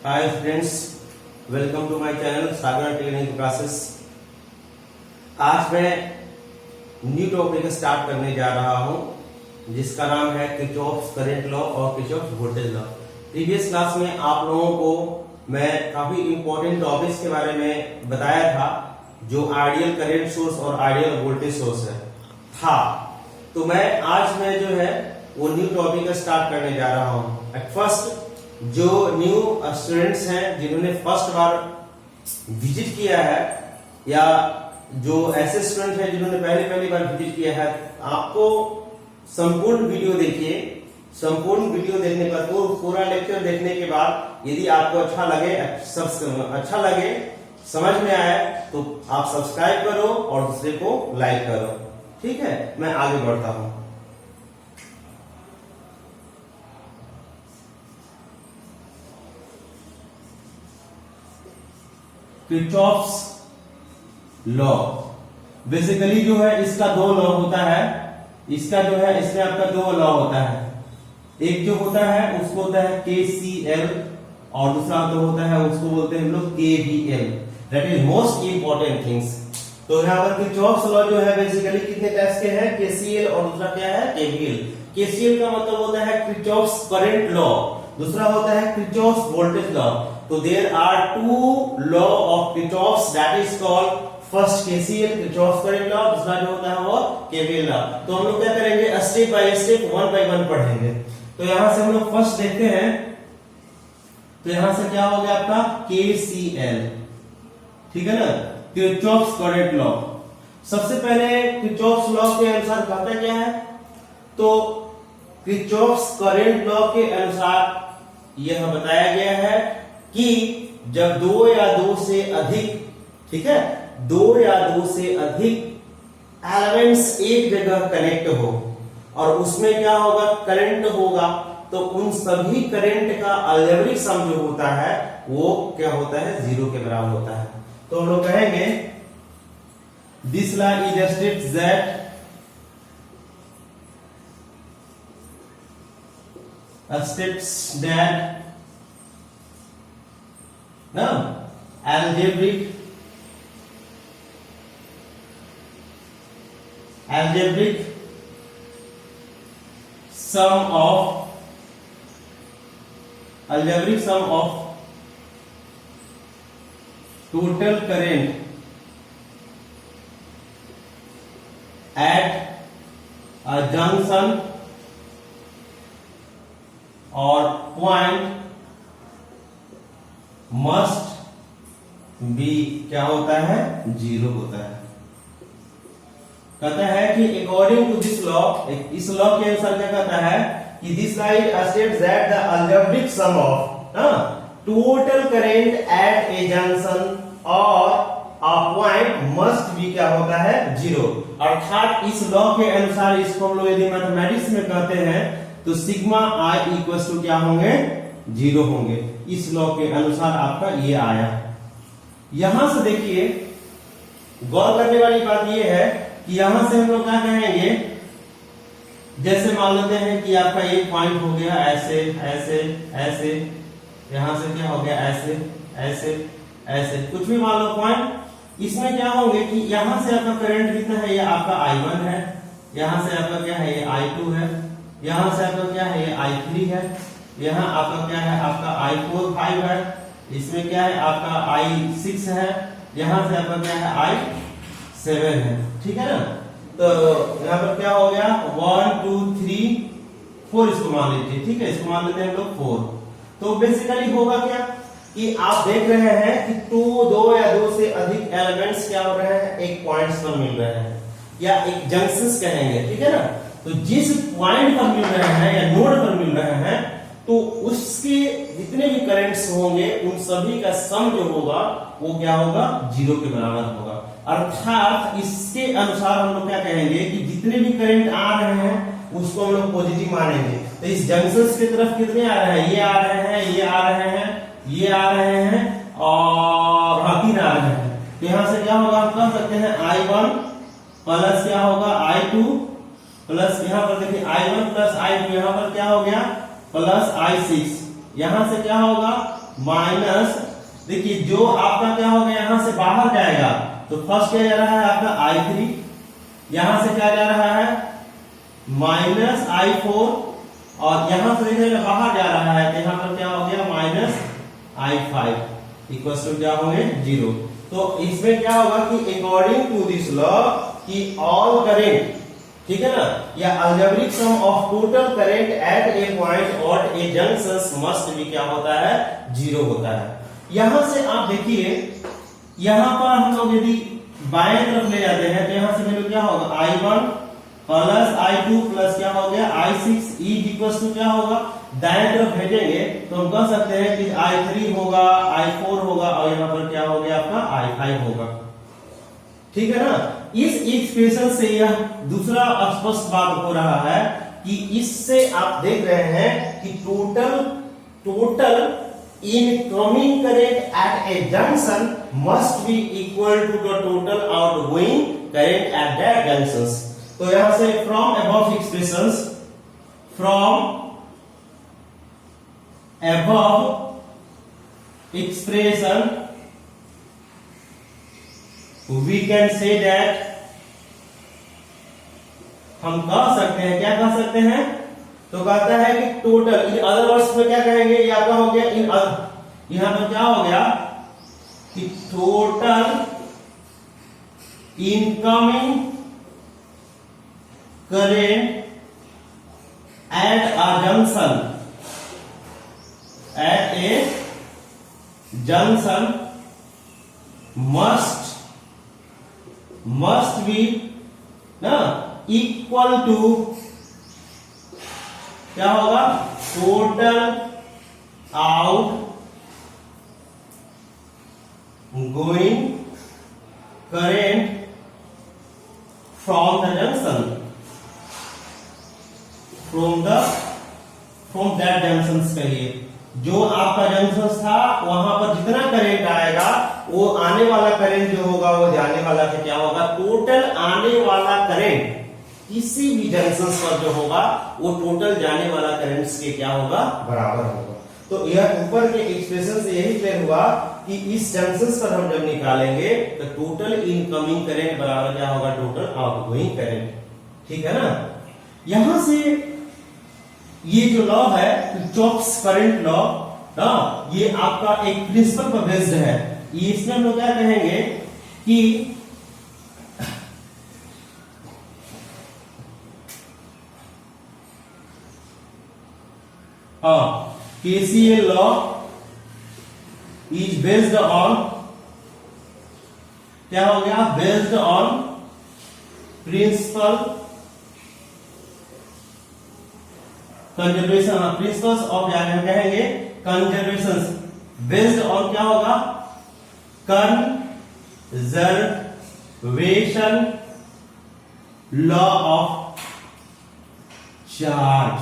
Hi friends, welcome to my channel Sagar technical classes. आज मैं new topic start करने जा रहा हूं जिसका नाम है किरचॉफ्स करंट लॉ और Kirchhoff's voltage law. Previous class में आप लोगों को मैं काफी इंपॉर्टेंट टॉपिक्स के बारे में बताया था, जो आइडियल करंट सोर्स और आइडियल वोल्टेज सोर्स था। तो मैं जो है वो न्यू टॉपिक स्टार्ट करने जा रहा हूं। एट फर्स्ट जो न्यू स्टूडेंट्स हैं जिन्होंने फर्स्ट बार विजिट किया है, या जो ऐसे स्टूडेंट हैं जिन्होंने पहली बार विजिट किया है, आपको संपूर्ण वीडियो देखिए। संपूर्ण वीडियो देखने पर पूरा लेक्चर देखने के बाद यदि आपको अच्छा लगे समझ में आए तो आप सब्सक्राइब करो और दूसरे को लाइक करो। ठीक है, मैं आगे बढ़ता हूं। किरचॉफ्स लॉ बेसिकली जो है इसका दो लॉ होता है। इसका जो है इसमें आपका दो लॉ होता है। एक जो होता है उसको होता है KCL और दूसरा जो होता है उसको बोलते हैं हम लोग KVL। That is most important things. तो यहाँ पर किरचॉफ्स लॉ जो है बेसिकली कितने टाइप्स के हैं, KCL और दूसरा क्या है KVL। KCL का मतलब होता है किरचॉफ्स करंट लॉ, दूसरा होता है किरचॉफ्स वोल्टेज लॉ। तो there are two law of Kirchhoff's, that is called first KCL Kirchhoff's current law, दूसरा जो होता है वो KVL लॉ। तो हम लोग क्या करेंगे, step by step one by one पढ़ेंगे। तो यहां से हम लोग फर्स्ट देखते हैं। तो यहां से क्या हो गया आपका KCL, ठीक है ना, किरचॉफ्स करंट लॉ। सबसे पहले किरचॉफ्स लॉ के अनुसार कहता क्या है, तो किरचॉफ्स करंट लॉ के अनुसार यह बताया गया है कि जब दो या दो से अधिक, ठीक है, दो या दो से अधिक एलिमेंट्स एक जगह कनेक्ट हो और उसमें क्या होगा, करंट होगा, तो उन सभी करंट का अलजेब्रिक सम जो होता है वो क्या होता है, जीरो के बराबर होता है। तो हम लोग कहेंगे this law is states that algebraic sum of total current at a junction or point must be क्या होता है, जीरो होता है। कहता है कि अकॉर्डिंग टू दिस लॉ, इस लॉ के अनुसार क्या कहता है कि this law states that the algebraic sum of total current at a junction और अ पॉइंट मस्ट बी क्या होता है, जीरो। अर्थात इस लॉ के अनुसार इसको हम लोग यदि मैथमेटिक्स में कहते हैं तो सिग्मा i इक्वल टू क्या होंगे, जीरो होंगे। इस लॉ के अनुसार आपका ये आया। यहां से देखिए गौर करने वाली बात ये है कि यहां से हम लोग क्या कहेंगे, जैसे मान लेते हैं कि आपका एक पॉइंट हो गया ऐसे ऐसे ऐसे, यहां से क्या हो गया ऐसे ऐसे ऐसे, कुछ भी मान लो पॉइंट। इसमें क्या होंगे कि यहां से आपका करंट कितना है, ये आपका I1 है, यहां से आपका क्या है, ये I2 है, यहां से आपका क्या है, ये I3 है, यहां आपका क्या है, आपका I4 5 है, इसमें क्या है आपका I6 है, यहां से आपका क्या है I7 है, ठीक है ना। तो यहां पर क्या हो गया 1 2 3 4, इसको मान लीजिए, ठीक है, इसको मान लेते हैं हम लोग 4। तो बेसिकली होगा क्या कि आप देख रहे हैं कि दो या दो से अधिक एलिमेंट्स क्या हो रहे हैं, एक पॉइंट्स पर मिल रहे हैं या एक जंक्शंस कहेंगे, ठीक है ना। तो जिस पॉइंट पर मिल रहे हैं या नोड पर मिल रहे हैं, तो उसके जितने भी करंट्स होंगे उन सभी का सम जो होगा वो क्या होगा, जीरो के बराबर होगा। अर्थात इसके अनुसार हम लोग क्या कहेंगे कि जितने भी करंट आ रहे हैं उसको हम लोग पॉजिटिव मानेंगे। तो इस जंक्शंस की तरफ कितने आ रहे हैं, ये आ रहे हैं, ये आ रहे हैं, ये आ रहे हैं और तीन आ रहे हैं। तो यहां से क्या होगा, हम कह सकते हैं I1 प्लस क्या होगा I2 प्लस, यहां पर देखिए I1 प्लस I2, यहां पर क्या हो गया प्लस I6, यहां से क्या होगा माइनस, देखिए जो आपका क्या होगा यहां से बाहर जाएगा तो फर्स्ट क्या जा रहा है आपका I3, यहां से क्या जा रहा है माइनस I4, और यहां से देखिए बाहर जा रहा है तो यहां पर क्या हो गया माइनस I5 इक्वल टू क्या होंगे 0। तो इसमें क्या होगा कि अकॉर्डिंग टू दिस लॉ कि ऑल करेंट, ठीक है ना, या algebraic sum of total current at a point और ए जंक्शंस मस्ट भी क्या होता है 0 होता है। यहां से आप देखिए यहां पर हम लोग यदि बाएं तरफ ले जाते हैं तो यहां से वैल्यू क्या होगा I1 प्लस I2 प्लस क्या हो गया I6 इक्वल्स टू क्या होगा, दाएं तरफ भेजेंगे तो हम कह सकते हैं कि I3 होगा, I4 होगा और यहां पर क्या हो गया आपका I5 होगा, ठीक है ना। इस एक्सप्रेशन से यह दूसरा स्पष्ट बात हो रहा है कि इससे आप देख रहे हैं कि total incoming current at a junction must be equal to the total outgoing current at that junctions. तो यहां से from above expression we can say that, हम कह सकते हैं, क्या कह सकते हैं, तो कहता है कि टोटल, इन अदर वर्ड्स में क्या कहेंगे, ये आपका हो गया इन यहां पर क्या हो गया कि total incoming current at a junction, at a junction must be ना इक्वल टू क्या होगा total outgoing current from the junction, from that junction कहिए, जो आपका जंक्शन था वहां पर जितना करंट आएगा वो आने वाला करंट जो होगा वो जाने वाला का क्या होगा, टोटल आने वाला करंट किसी भी जंक्शन पर जो होगा वो टोटल जाने वाला करंट के क्या होगा बराबर होगा। तो यह ऊपर के एक्सप्रेशन से यही क्लियर हुआ कि इस जंक्शन पर हम जब निकालेंगे तो टोटल इनकमिंग करंट बराबर क्या होगा टोटल आउटगोइंग करंट, ठीक है ना। यहां से ये जो लॉ है किरचॉफ्स करंट लॉ ना, ये आपका एक प्रिंसिपल पर बेस्ड है। इसमें हम लोग क्या कहेंगे कि KCL law is based on, क्या हो गया, based on principle conservation, principles of क्या कहेंगे कंजर्वेशन, बेस्ड ऑन क्या होगा कंजर्वेशन लॉ ऑफ चार्ज।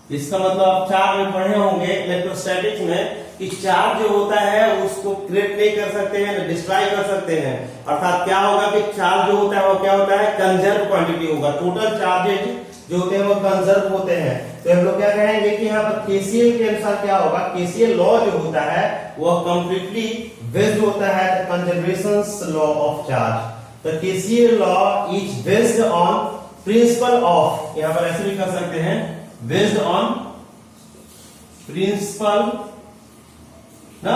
इसका मतलब आप चार्ज में पढ़े होंगे इलेक्ट्रोस्टैटिक्स में कि चार्ज जो होता है उसको क्रिएट नहीं कर सकते हैं, डिस्ट्रॉय कर सकते हैं, अर्थात क्या होगा कि चार्ज जो होता है वो क्या होता है कंजर्व क्वांटिटी होगा, टोटल चार्जेज जो होते हैं वो कंजर्व होते हैं। तो हम लोग क्या कहेंगे कि यहाँ पर केसीएल के अनुसार क्या होगा, केसीएल लॉ जो होता है वह कंप्लीटली बेस्ड होता है कंजर्वेशन लॉ ऑफ चार्ज। तो KCL law is based on principle of, यहाँ पर ऐसे भी कर सकते हैं बेस्ड ऑन प्रिंसिपल ना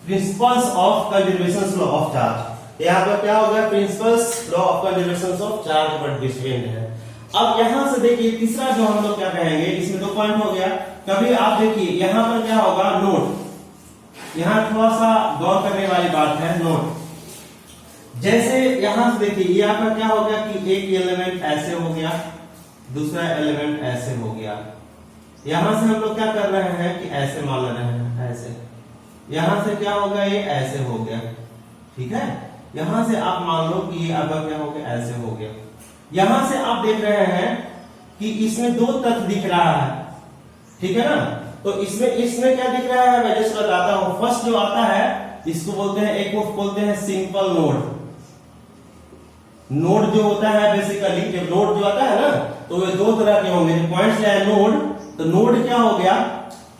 principles of conservation law of charge. यहाँ पर क्या हो गया principles law of conservation of charge पर डिपेंड है। अब यहां से देखिए तीसरा जो हम लोग क्या कहेंगे, इसमें 2 पॉइंट हो गया। कभी आप देखिए यहां पर क्या होगा नोट, यहां थोड़ा सा गौर करने वाली बात है नोट, जैसे यहां से देखिए यहाँ पर क्या हो गया कि एक एलिमेंट ऐसे हो गया, दूसरा एलिमेंट ऐसे हो गया, यहां से हम लोग क्या कर रहे हैं कि ऐसे मान रहे हैं, ऐसे, यहां से क्या होगा ये ऐसे हो गया, ठीक है, यहां से आप मान लो कि ये अगर क्या हो गया ऐसे हो गया। यहां से आप देख रहे हैं कि इसमें 2 तत्व दिख रहा है, ठीक है ना। तो इसमें क्या दिख रहा है मैं जस्ट बताता हूं। फर्स्ट जो आता है इसको बोलते हैं, एक को बोलते हैं सिंपल नोड। नोड जो होता है बेसिकली जब नोड जो आता है ना तो वे 2 तरह के होंगे, पॉइंट्स या नोड। तो नोड क्या हो गया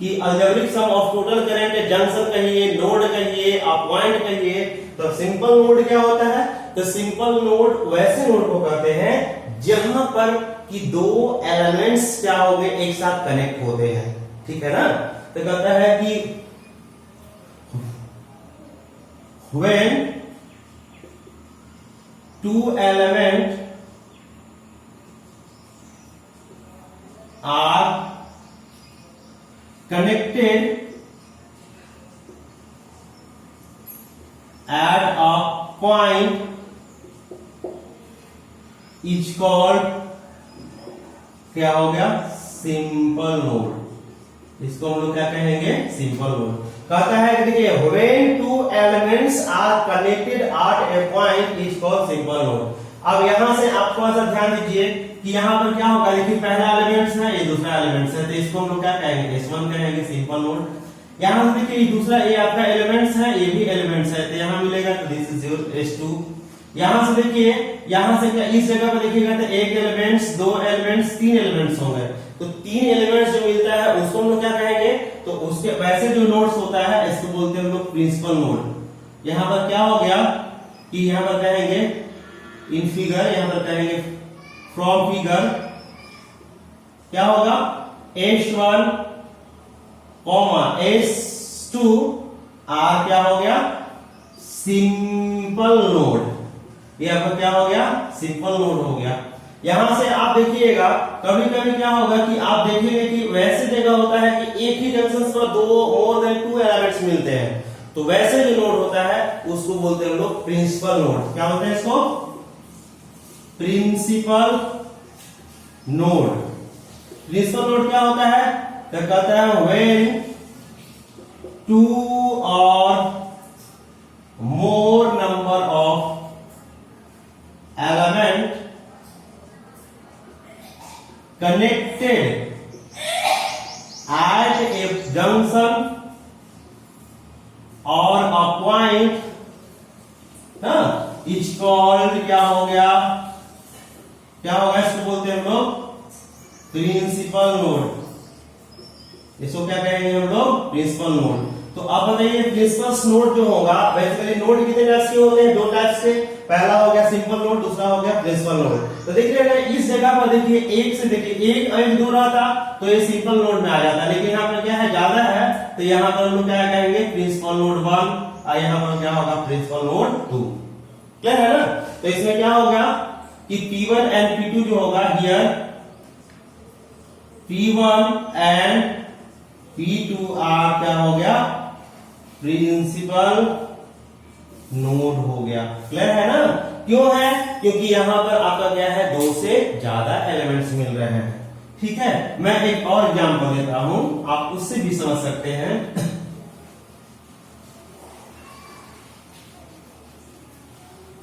कि algebraic sum of total current junction कहिए, नोड कहिए, आप पॉइंट कहिए, तो सिंपल नोड क्या होता है? तो सिंपल नोड वैसे नोड को कहते हैं जहां पर कि दो एलिमेंट्स क्या हो गए, एक साथ कनेक्ट होते हैं, ठीक है ना। तो कहता है कि when two elements are connected at a point is called क्या हो गया? Simple node. इसको हम लोग क्या कहेंगे? Simple node. कहता है कि देखिए when two elements are connected at a point is called simple node। अब यहां से आप थोड़ा सा ध्यान दीजिए कि यहां पर क्या होगा, देखिए पहला एलिमेंट्स है, ये दूसरा एलिमेंट्स है, तो इसको हम लोग क्या कहेंगे? S1 कहेंगे, सिंपल नोड। यहां से देखिए दूसरा ये आपका एलिमेंट्स है, ये भी एलिमेंट्स है, तो यहां मिलेगा तो दिस इज योर S2। यहां से देखिए, यहां से क्या इस जगह पर देखिएगा तो एक एलिमेंट्स, दो एलिमेंट्स, तीन एलिमेंट्स होंगे, तो तीन एलिमेंट्स जो मिलता है उसको हम लोग क्या कहेंगे? तो उसके वैसे जो नोड्स होता है इसको बोलते हैं हम लोग प्रिंसिपल नोड। यहां पर क्या हो गया कि यहां पर कहेंगे इन फिगर, यहां पर कहेंगे फ्रॉम फिगर क्या होगा? S1 S2 R क्या हो गया? Simple node. ये आपका क्या हो गया? सिंपल नोड हो गया। यहां से आप देखिएगा कभी कभी क्या होगा कि आप देखेंगे कि वैसे जगह होता है कि एक ही जंक्शन पर दो मोर देन टू एलिमेंट्स मिलते हैं, तो वैसे जो नोड होता है उसको बोलते हैं हम लोग प्रिंसिपल नोड। क्या बोलते हैं इसको? Principal node. प्रिंसिपल नोड क्या होता है? तो कहता है व्हेन टू और मोर number of element connected at a junction or a point is called क्या हो गया? क्या होगा? इसको बोलते हैं हम लोग प्रिंसिपल नोड। इसको क्या कहेंगे हम लोग? Principal node. तो अब बताइए प्रिंसिपल नोड जो होगा, बेसिकली नोड कितने टाइप्स के होते हैं? दो टाइप्स के। पहला हो गया सिंपल नोड, दूसरा हो गया प्रिंसिपल नोड। तो देखिए इस जगह पर देखिए एक से देखिए एक और दो रहा था तो ये सिंपल नोड में आ जाता, लेकिन यहाँ पर क्या है? ज्यादा है, तो यहाँ पर हम लोग क्या कहेंगे? प्रिंसिपल नोड 1 और यहाँ पर क्या होगा? Principal node 2। क्लियर है ना? तो इसमें क्या हो गया कि P1 एंड P2 जो होगा here P1 and P2 are क्या हो गया? प्रिंसिपल नोड हो गया। क्लियर है ना? क्यों है? क्योंकि यहां पर आपका क्या है? दो से ज्यादा एलिमेंट्स मिल रहे हैं। ठीक है, मैं एक और एग्जांपल देता हूं, आप उससे भी समझ सकते हैं।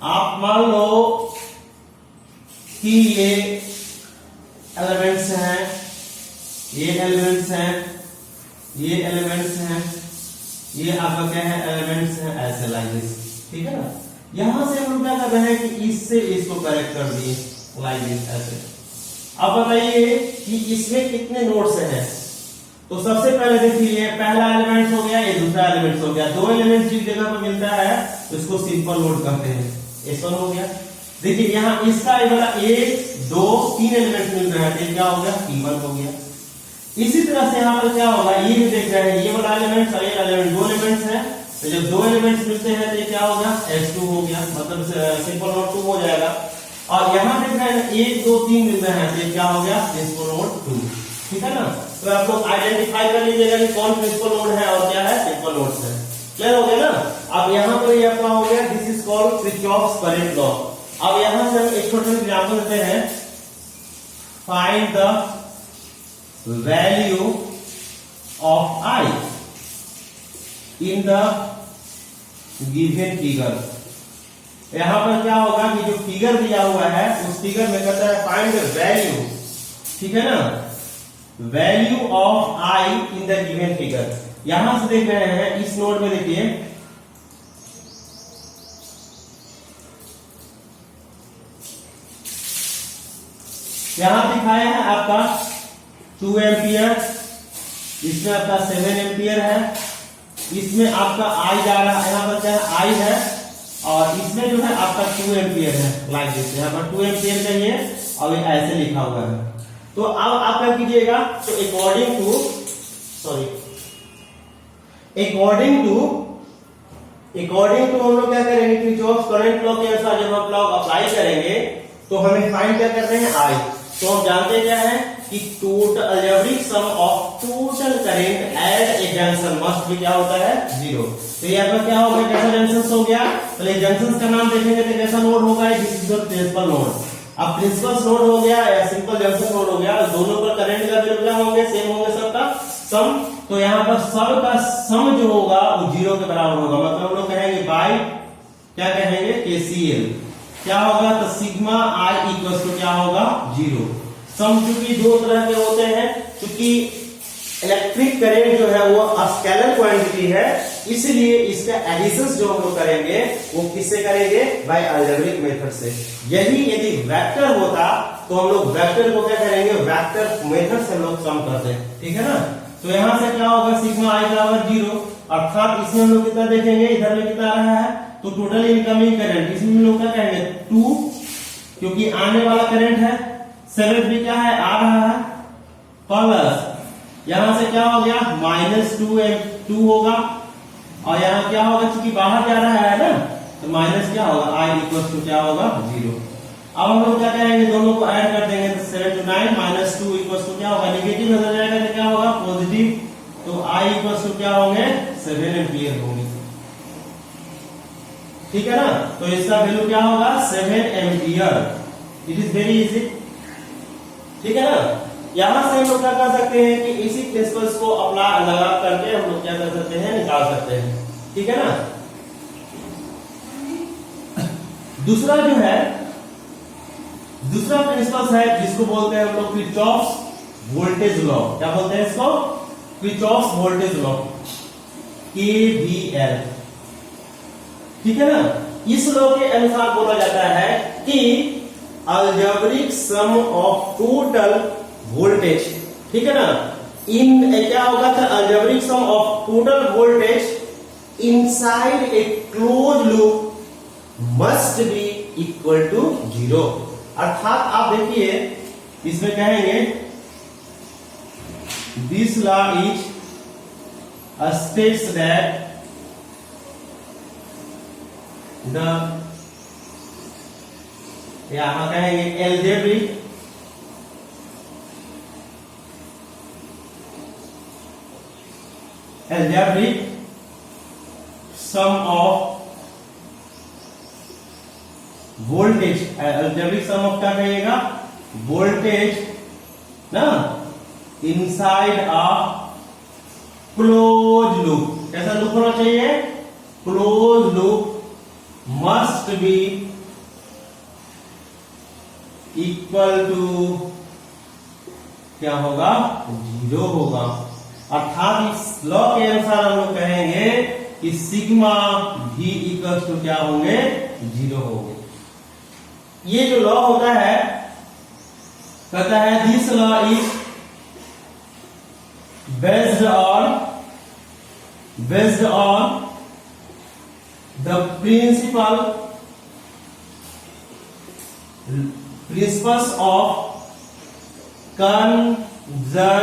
आप मान लो कि ये एलिमेंट्स हैं, ये एलिमेंट्स हैं, ये एलिमेंट्स हैं, ये आपका क्या है? एलिमेंट्स हैं, ऐसे लाइक दिस। ठीक है ना? यहां से हम क्या कर रहे हैं कि इससे इसको करेक्ट कर दिए लाइक दिस ऐसे। अब बताइए कि इसमें कितने नोड्स हैं? तो सबसे पहले देखिए पहला एलिमेंट हो गया, ये दूसरा एलिमेंट हो गया। दो एलिमेंट जिस जगह पर मिलता है उसको सिंपल नोड कहते हैं। S1 हो गया। देखिए यहां इसका एक दो तीन एलिमेंट मिल रहे हैं, तो क्या हो गया? P1 हो गया। इसी तरह से यहां पर क्या होगा? ये भी देख रहे हैं, ये वाला एलिमेंट और ये एलिमेंट, दो एलिमेंट्स हैं, तो जब दो एलिमेंट्स मिलते हैं तो ये क्या हो गया? S2 हो गया, मतलब सिंपल नोड 2 हो जाएगा। और यहां देख रहे हैं 1 2 3 मिल रहे हैं, तो ये क्या हो गया? Principal node 2। ठीक है ना? तो आप लोग आइडेंटिफाई कर लीजिएगा कि कौन प्रिंसिपल नोड है और क्या है सिंपल नोड्स है। क्लियर हो गया ना? अब यहां पर ये आपका हो गया, this is called Kirchhoff's current law. अब यहां से हम एक छोटा सा एग्जांपल देते हैं। Find the value of I in the given figure. यहां पर क्या होगा कि जो फिगर दिया हुआ है उस फिगर में कहता है फाइंड द वैल्यू, ठीक है ना, value of I in the given figure. यहां से देख रहे हैं इस नोट में, देखिए यहां दिखाया है आपका 2 एम्पियर, इसमें आपका 7 एम्पियर है, इसमें आपका आई जा रहा है, यहाँ पर क्या है आई है, और इसमें जो है आपका 2 एम्पियर है, लाइक दिस यहाँ पर 2 एम्पियर का ये और ये ऐसे लिखा हुआ है। तो अब आप क्या कीजिएगा, तो अकॉर्डिंग टू हम लोग क्या करेंगे, किरचॉफ करंट लॉ के अनुसार जब हम लॉ अप्लाई करेंगे तो हमें फाइंड क्या करते हैं आई। तो हम जानते क्या है कि total algebraic sum of total current at a junction must भी क्या होता है 0। तो यहाँ पर क्या हो गया, कैसा जंक्शन हो गया, पहले जंक्शन का नाम देखेंगे तो कैसा नोड होगा, this is the principal node. अब प्रिंसिपल नोड हो गया या सिंपल जंक्शन नोड हो गया, दोनों पर करंट का वैल्यू क्या होंगे, सेम होंगे सबका सम। तो यहाँ पर सब का सम जो होगा वो 0 के बराबर होगा, मतलब हम लोग कहेंगे बाई क्या कहेंगे KCL क्या होगा, तो सिग्मा आई इक्वल टू क्या होगा 0। सम चूंकि दो तरह के होते हैं, क्योंकि इलेक्ट्रिक करंट जो है वो स्केलर क्वांटिटी है, इसलिए इसका एडिशन जो हम लोग करेंगे वो किससे करेंगे, बाय अलजेब्रिक मेथड से। यही यदि वेक्टर होता तो हम लोग वेक्टर को क्या करेंगे, वेक्टर मेथड से हम लोग सम करते हैं, ठीक है ना। तो यहां से क्या होगा, सिग्मा आई बराबर 0, अर्थात इसमें हम लोग कितना देखेंगे, इधर में कितना आ रहा है, तो टोटल इनकमिंग करंट इसमें हम लोग क्या कहेंगे 2, क्योंकि आने वाला करंट है 7 भी क्या है आ रहा है, प्लस यहां से क्या हो गया -2 होगा, और यहाँ क्या होगा, क्योंकि बाहर जा रहा है ना, तो माइनस क्या होगा आई इक्वल टू क्या होगा 0। अब हम लोग क्या करेंगे, दोनों को ऐड कर देंगे, तो 7 to 9 -2 इक्वल टू क्या होगा, नेगेटिव नजर जाएगा तो क्या होगा पॉजिटिव, तो आई इक्वल टू क्या होंगे 7 एम्पियर होंगे, ठीक है ना। तो इसका वैल्यू क्या होगा 7 ampere, it is very easy, ठीक है ना। यहां से हम लोग क्या कर सकते हैं कि इसी प्रिंसिपल्स को अप्लाई लगा करके हम लोग क्या कर सकते हैं, निकाल सकते हैं, ठीक है ना। दूसरा जो है, दूसरा प्रिंसिपल है जिसको बोलते हैं हम लोग किरचॉफ्स वोल्टेज लॉ। क्या बोलते हैं इसको, किरचॉफ्स वोल्टेज लॉ, KVL, ठीक है ना। इस लॉ के अनुसार बोला जाता है कि algebraic sum of total voltage, ठीक है ना, इन क्या होगा था, algebraic sum of total voltage inside a close loop must be equal to 0। अर्थात आप देखिए इसमें कहेंगे this law is states that the, यहां कहेंगे algebraic sum of voltage, algebraic sum of क्या कहिएगा वोल्टेज ना, इनसाइड अ क्लोज लूप, कैसा लूप होना चाहिए, close loop must be equal to क्या होगा 0 होगा। अर्थात इस लॉ के अनुसार हम लोग कहेंगे कि सिग्मा भी इक्वल टू क्या होंगे 0 होंगे। ये जो लॉ होता है कहता है this law is based on the principles of conservation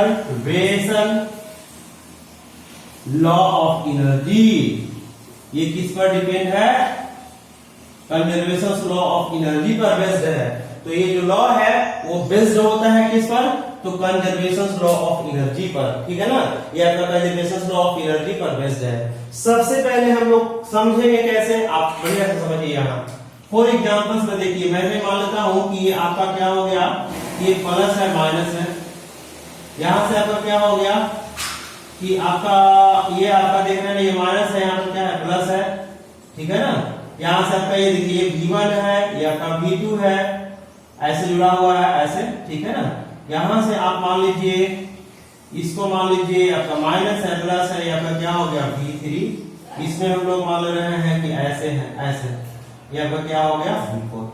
law of energy. ये किस पर डिपेंड है, कंजर्वेशन लॉ ऑफ एनर्जी पर बेस्ड है। तो ये जो लॉ है वो बेस्ड होता है किस पर, तो कंजर्वेशन लॉ ऑफ एनर्जी पर, ठीक है ना। ये आपका कंजर्वेशन लॉ ऑफ एनर्जी पर बेस्ड है। सबसे पहले हम लोग समझेंगे कैसे, आप बढ़िया से समझिए। यहाँ फॉर एग्जाम्पल्स में देखिए, मैं मान लेता हूं कि ये आपका क्या हो गया, ये प्लस है माइनस है, यहां से आपका क्या हो गया कि आपका ये आपका देख रहे हैं ये माइनस है, यहाँ पर क्या है प्लस है, ठीक है ना। यहां से आपका ये देखिए V1 है, ये आपका V2 है, ऐसे जुड़ा हुआ है ऐसे, ठीक है ना। यहां से आप मान लीजिए इसको मान लीजिए आपका माइनस है प्लस है, यहाँ पर क्या हो गया V3, इसमें हम लोग मान ले रहे हैं कि ऐसे है ऐसे, यहाँ पर क्या हो गया V4।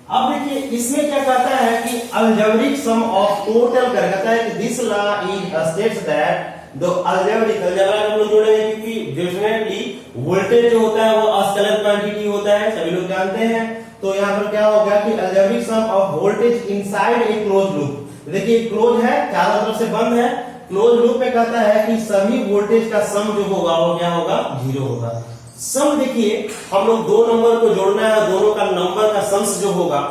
अब देखिए इसमें क्या कहता है कि अलजेब्रिक सम ऑफ टोटल कर कहता है कि this law is states that दो अलजेब्रिक हम लोग जोड़ेंगे क्योंकि डेफिनेटली वोल्टेज जो होता है वो अस्केलर क्वांटिटी होता है, सभी लोग जानते हैं। तो यहाँ पर क्या होगा कि algebraic sum of voltage inside a close loop. देखिए क्लोज है, चारों तरफ से बंद है, क्लोज लूप में कहता है कि सभी वोल्टेज का सम जो होगा वो क्या होगा, 0 होगा। सम देखिए हम लोग दो नंबर को जोड़ना है, दोनों का नंबर का सम्स जो होगा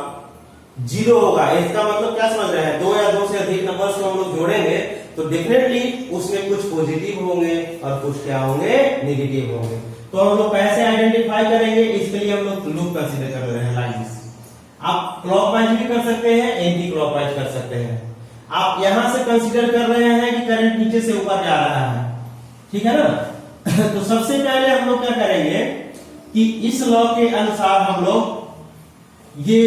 0 होगा। इसका मतलब क्या समझ रहे हैं, 2 या 2 से अधिक नंबर को हम लोग जोड़ेंगे तो डेफिनेटली उसमें कुछ पॉजिटिव होंगे और कुछ क्या होंगे, नेगेटिव होंगे। तो हम लोग कैसे आइडेंटिफाई करेंगे, इसके लिए हम लोग लूप कंसीडर कर रहे हैं लाइक दिस। आप क्लॉकवाइज भी कर सकते हैं, एंटी क्लॉकवाइज कर सकते हैं। आप यहां से कंसीडर कर रहे हैं कि करंट नीचे से ऊपर जा रहा है, ठीक है ना। तो सबसे पहले हम लोग क्या करेंगे कि इस लॉ के अनुसार हम लोग ये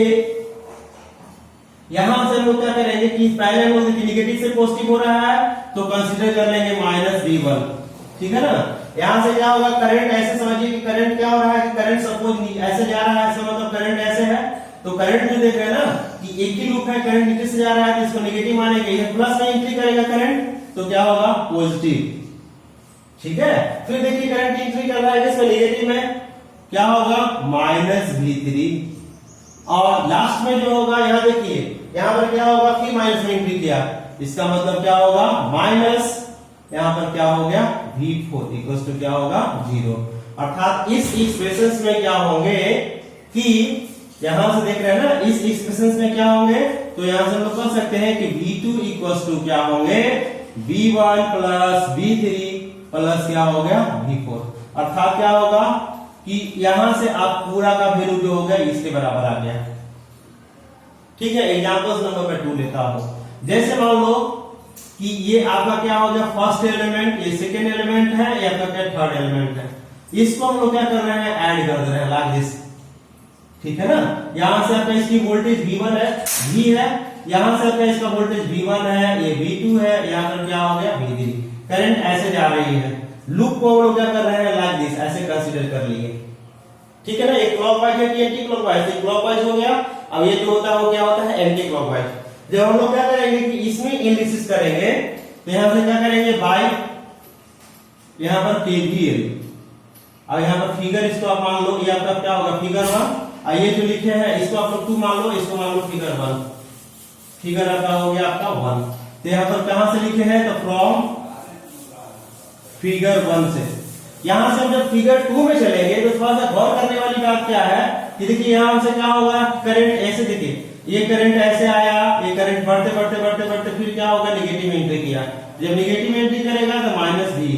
यहां से हम लोग क्या करेंगे कि पहले हम लोग निगेटिव से पॉजिटिव हो रहा है तो कंसीडर कर लेंगे -V1, ठीक है ना। यहां से क्या होगा, करंट ऐसे समझिए कि करंट क्या हो रहा है कि करंट सपोज ऐसे जा रहा है, इसका मतलब करंट ऐसे है। तो करंट जो देख रहे हैं ना कि एक ही लूप है, करंट नीचे से जा रहा है तो इसको नेगेटिव मानेंगे, ये प्लस में एंट्री करेगा करंट तो क्या होगा, पॉजिटिव, ठीक है। फिर देखिए करंट एंट्री कर रहा है जिसमें नेगेटिव में क्या होगा, -V3। और लास्ट में जो होगा यहाँ देखिए यहाँ पर क्या होगा, फिर माइनस में एंट्री किया, इसका मतलब क्या होगा, माइनस यहाँ पर क्या हो गया, V4 इक्वल्स टू क्या होगा, 0। अर्थात इस एक्सप्रेशन में क्या होंगे कि यहां से देख रहे हैं ना, इस एक्सप्रेशन में क्या होंगे, तो यहां से हम लोग कह सकते हैं कि V2 इक्वल्स टू क्या होंगे, V1 प्लस V3 प्लस क्या हो गया, V4। अर्थात क्या होगा कि यहां से आप पूरा का वैल्यू जो हो गया इसके बराबर आ गया, ठीक है। एग्जांपल्स नंबर मैं 2 लेता हूं। जैसे मान लो कि ये आपका क्या हो गया, फर्स्ट एलिमेंट, ये सेकेंड एलिमेंट है, या आपका थर्ड एलिमेंट है। इसको हम लोग क्या कर रहे हैं, ऐड कर दे रहे हैं लाइक दिस, ठीक है ना। यहां से आपका इसकी वोल्टेज V1 है, V है, यहां से आपका इसका वोल्टेज V1 है, ये V2 है, यहां पर क्या हो गया, V3। करंट ऐसे जा रही है, लूप को हम लोग क्या कर रहे हैं, लाइक दिस, ऐसे कंसीडर कर लिए, ठीक है ना। एक क्लॉकवाइज है कि एंटी क्लॉकवाइज, एक क्लॉकवाइज हो गया। अब ये जो होता है वो क्या होता है, एंटी क्लॉकवाइज। जब हम लोग क्या करेंगे कि इसमें एनालिसिस करेंगे तो यहां से क्या करेंगे, बाय यहां पर KVL, और यहां पर फिगर इसको आप मान लो, ये आपका क्या होगा, फिगर 1। ये जो लिखे हैं इसको आप लोग 2 मान लो, इसको मान लो फिगर 1, फिगर आपका हो गया आपका 1। तो यहां पर कहां से लिखे हैं, तो फ्रॉम फिगर 1 से। यहां से हम जब फिगर 2 में चलेंगे तो थोड़ा सा गौर करने वाली बात क्या है कि देखिए यहां से क्या होगा, करंट ऐसे, देखिए ये करंट ऐसे आया, ये करंट बढ़ते बढ़ते बढ़ते बढ़ते फिर क्या होगा, नेगेटिव एंट्री किया। जब नेगेटिव एंट्री करेगा तो -V,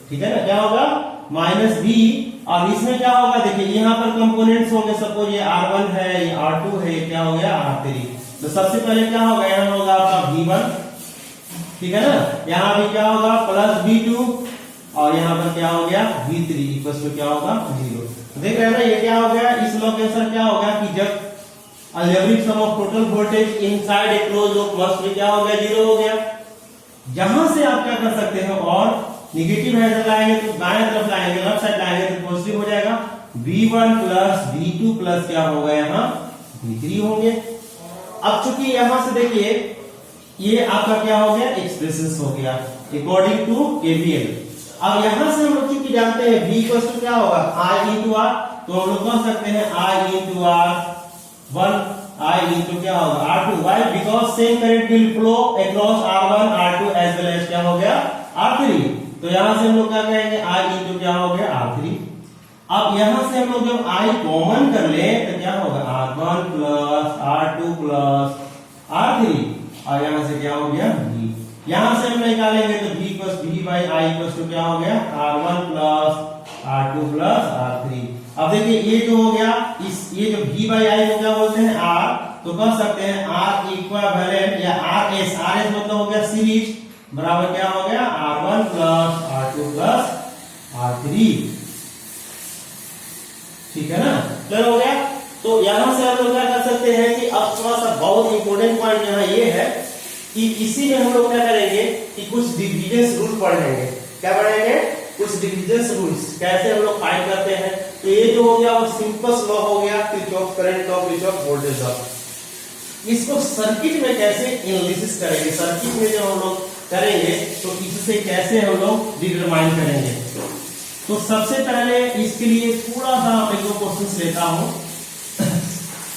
ठीक है ना, क्या होगा, -V। और इसमें क्या होगा, देखिए यहाँ पर कंपोनेंट्स होंगे, सपोज ये R1 है, ये R2 है, ये क्या हो गया, R3। तो सबसे पहले क्या होगा, यहाँ होगा आपका V1, ठीक है ना। यहाँ भी क्या होगा, प्लस V2, और यहाँ पर क्या हो गया, V3 इक्वल्स टू क्या होगा, 0। देख रहे हैं ना, ये क्या हो गया, इस लॉ के अनुसार क्या होगा कि जब algebraic sum of total voltage inside a close loop must be क्या हो गया, 0 हो गया। यहां से आप क्या कर सकते हैं, और नेगेटिव हैंड लाएंगे तो दाएं तरफ लाएंगे, लेफ्ट साइड लाएंगे तो पॉजिटिव हो जाएगा, V1 प्लस V2 प्लस क्या होगा, यहाँ V3 होंगे। अब चूंकि यहां से देखिए ये आपका क्या हो गया, एक्सप्रेशन हो गया अकॉर्डिंग टू KVL। अब यहां से हम लोग चूंकि जानते हैं V इक्वल टू क्या होगा, I इंटू R, तो हम लोग कह सकते हैं I into R1, I into क्या होगा, R2। Why, because same current will flow across R1 R2 as well as क्या हो गया, R3। तो यहां से हम लोग क्या कहेंगे, I इंटू क्या हो गया, R3। अब यहां से हम लोग जब I कॉमन कर ले तो क्या होगा, R1 plus R2 plus R3, और यहां से क्या हो गया, V। यहां से हम निकालेंगे तो V plus V by I plus two क्या हो गया, R1 plus R2 plus R3। अब देखिए ये जो हो गया, ये जो V बाई I को क्या बोलते हैं, R, तो कह सकते हैं R इक्विवेलेंट या RS, RS मतलब हो गया सीरीज, बराबर क्या हो गया, R1 plus R2 plus R3, ठीक है ना, क्लियर हो गया। तो यहां से हम लोग क्या कर सकते हैं कि अब थोड़ा सा बहुत इंपॉर्टेंट पॉइंट यहाँ ये है कि इसी में हम लोग क्या करेंगे कि कुछ डिविजन रूल पढ़ लेंगे। क्या पढ़ेंगे, कुछ डिविजन रूल्स, कैसे हम लोग फाइंड करते हैं। तो ये जो हो गया वो सिंपल लॉ हो गया, Kirchhoff current law, Kirchhoff voltage law. इसको सर्किट में कैसे एनालिसिस करेंगे, सर्किट में जो हम लोग करेंगे तो इससे कैसे हम लोग डिटरमाइन करेंगे। तो सबसे पहले इसके लिए थोड़ा सा एक दो क्वेश्चन लेता हूं।